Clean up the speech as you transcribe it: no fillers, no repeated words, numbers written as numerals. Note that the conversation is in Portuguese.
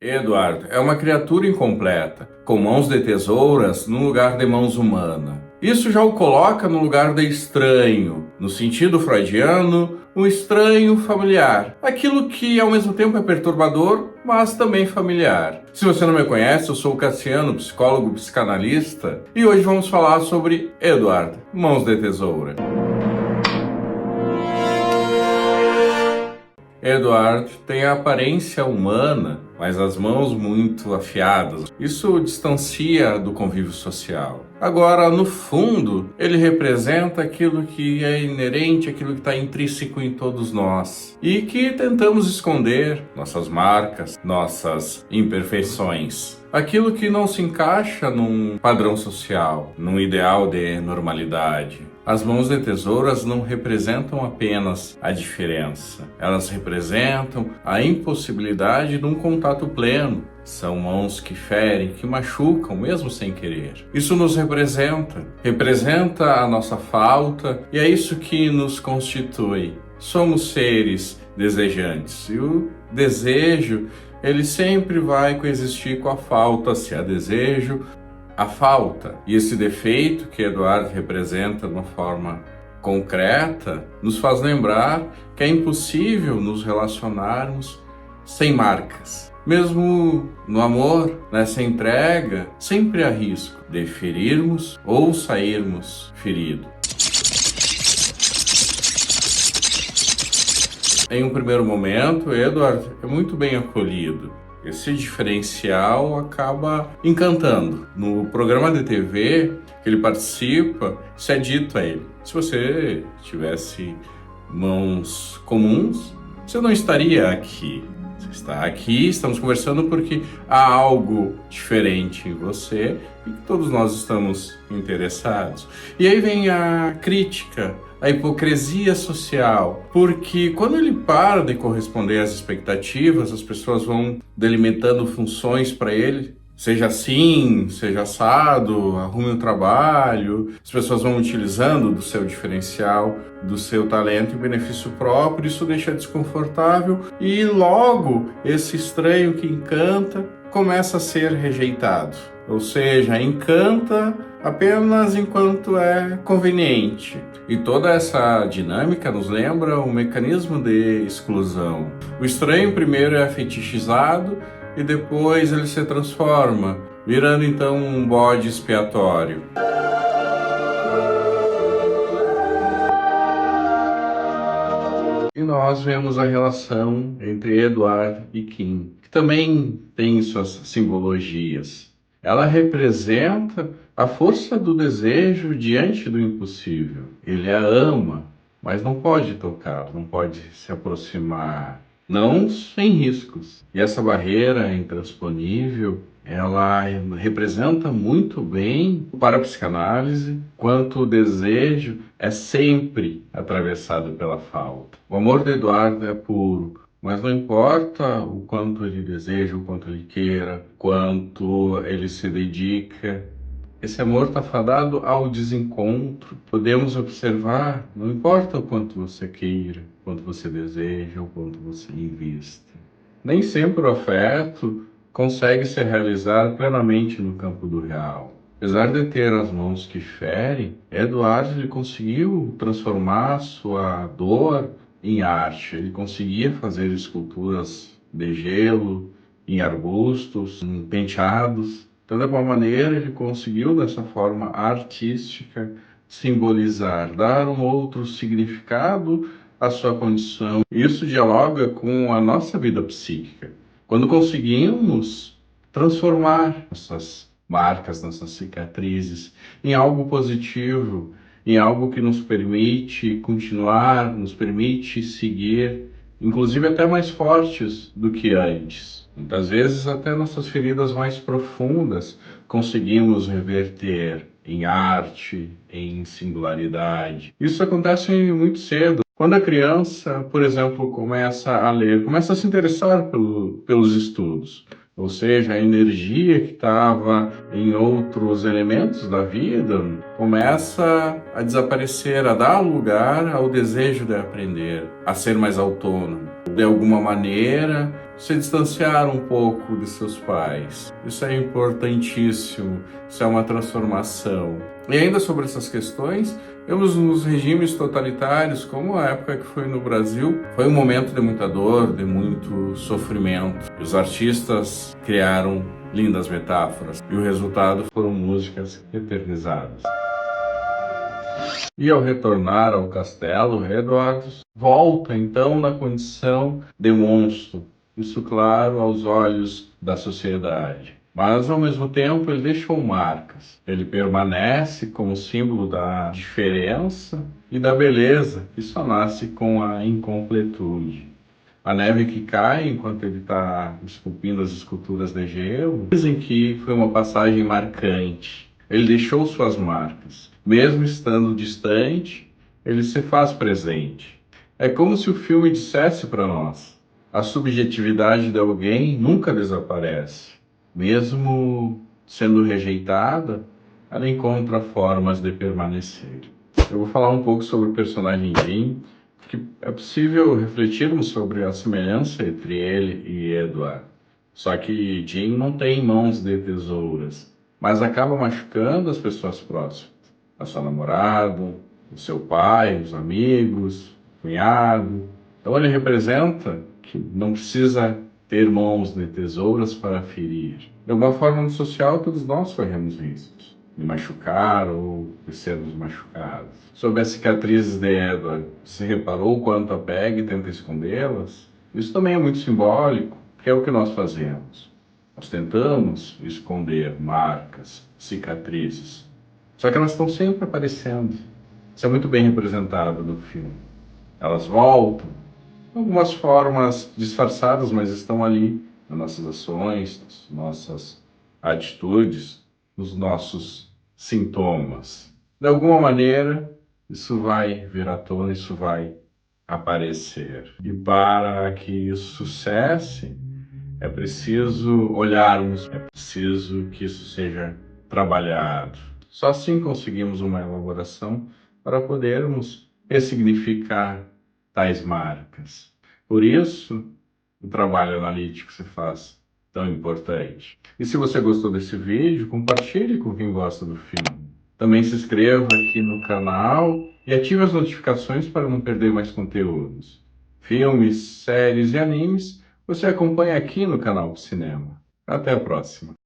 Eduardo é uma criatura incompleta, com mãos de tesouras no lugar de mãos humanas. Isso já o coloca no lugar de estranho, no sentido freudiano, um estranho familiar. Aquilo que ao mesmo tempo é perturbador, mas também familiar. Se você não me conhece, eu sou o Cassiano, psicólogo psicanalista, e hoje vamos falar sobre Eduardo, mãos de tesoura. Eduardo tem a aparência humana, mas as mãos muito afiadas. Isso o distancia do convívio social. Agora, no fundo, ele representa aquilo que é inerente, aquilo que está intrínseco em todos nós e que tentamos esconder, nossas marcas, nossas imperfeições. Aquilo que não se encaixa num padrão social, num ideal de normalidade. As mãos de tesouras não representam apenas a diferença, elas representam a impossibilidade de um contato pleno. São mãos que ferem, que machucam, mesmo sem querer. Isso nos representa a nossa falta e é isso que nos constitui. Somos seres desejantes e o desejo, ele sempre vai coexistir com a falta. Se há desejo, a falta. E esse defeito que Eduardo representa de uma forma concreta nos faz lembrar que é impossível nos relacionarmos sem marcas. Mesmo no amor, nessa entrega, sempre há risco de ferirmos ou sairmos feridos. Em um primeiro momento, Eduardo é muito bem acolhido. Esse diferencial acaba encantando. No programa de TV que ele participa, isso é dito a ele: se você tivesse mãos comuns, você não estaria aqui. Você está aqui, estamos conversando porque há algo diferente em você e que todos nós estamos interessados. E aí vem a crítica, a hipocrisia social, porque quando ele para de corresponder às expectativas, as pessoas vão delimitando funções para ele. Seja assim, seja assado, arrume um trabalho. As pessoas vão utilizando do seu diferencial, do seu talento em benefício próprio. Isso deixa desconfortável e logo esse estranho que encanta começa a ser rejeitado. Ou seja, encanta apenas enquanto é conveniente. E toda essa dinâmica nos lembra um mecanismo de exclusão. O estranho primeiro é fetichizado e depois ele se transforma, virando então um bode expiatório. E nós vemos a relação entre Eduardo e Kim, que também tem suas simbologias. Ela representa a força do desejo diante do impossível. Ele a ama, mas não pode tocar, não pode se aproximar, não sem riscos. E essa barreira intransponível, ela representa muito bem para a psicanálise, quanto o desejo é sempre atravessado pela falta. O amor de Eduardo é puro, mas não importa o quanto ele deseja, o quanto ele queira, quanto ele se dedica, esse amor está fadado ao desencontro. Podemos observar, não importa o quanto você queira, o quanto você deseja, o quanto você invista. Nem sempre o afeto consegue se realizar plenamente no campo do real. Apesar de ter as mãos que ferem, Eduardo ele conseguiu transformar sua dor em arte. Ele conseguia fazer esculturas de gelo, em arbustos, em penteados. Então, de alguma maneira, ele conseguiu, dessa forma artística, simbolizar, dar um outro significado à sua condição. Isso dialoga com a nossa vida psíquica. Quando conseguimos transformar nossas marcas, nossas cicatrizes em algo positivo, em algo que nos permite continuar, nos permite seguir, inclusive até mais fortes do que antes. Muitas vezes até nossas feridas mais profundas conseguimos reverter em arte, em singularidade. Isso acontece muito cedo. Quando a criança, por exemplo, começa a ler, começa a se interessar pelos estudos, ou seja, a energia que estava em outros elementos da vida começa a desaparecer, a dar lugar ao desejo de aprender, a ser mais autônomo. De alguma maneira, se distanciar um pouco de seus pais. Isso é importantíssimo, isso é uma transformação. E ainda sobre essas questões, vemos nos regimes totalitários, como a época que foi no Brasil, foi um momento de muita dor, de muito sofrimento. E os artistas criaram lindas metáforas, e o resultado foram músicas eternizadas. E ao retornar ao castelo, Edward volta então na condição de monstro, isso claro aos olhos da sociedade. Mas ao mesmo tempo ele deixou marcas. Ele permanece como símbolo da diferença e da beleza que só nasce com a incompletude. A neve que cai enquanto ele está esculpindo as esculturas de gelo, dizem que foi uma passagem marcante. Ele deixou suas marcas. Mesmo estando distante, ele se faz presente. É como se o filme dissesse para nós: a subjetividade de alguém nunca desaparece. Mesmo sendo rejeitada, ela encontra formas de permanecer. Eu vou falar um pouco sobre o personagem Jim, que é possível refletirmos sobre a semelhança entre ele e Edward. Só que Jim não tem mãos de tesouras, mas acaba machucando as pessoas próximas. A sua namorada, o seu pai, os amigos, o cunhado. Então ele representa que não precisa ter mãos de tesouras para ferir. De alguma forma no social todos nós corremos riscos de machucar ou de sermos machucados. Sobre as cicatrizes de Edward, você reparou o quanto a Peg tenta escondê-las? Isso também é muito simbólico, porque é o que nós fazemos. Nós tentamos esconder marcas, cicatrizes, só que elas estão sempre aparecendo. Isso é muito bem representado no filme. Elas voltam, de algumas formas disfarçadas, mas estão ali nas nossas ações, nas nossas atitudes, nos nossos sintomas. De alguma maneira, isso vai vir à tona, isso vai aparecer. E para que isso cesse, é preciso olharmos, é preciso que isso seja trabalhado. Só assim conseguimos uma elaboração para podermos ressignificar tais marcas. Por isso, o trabalho analítico se faz tão importante. E se você gostou desse vídeo, compartilhe com quem gosta do filme. Também se inscreva aqui no canal e ative as notificações para não perder mais conteúdos. Filmes, séries e animes você acompanha aqui no canal do Cinema. Até a próxima!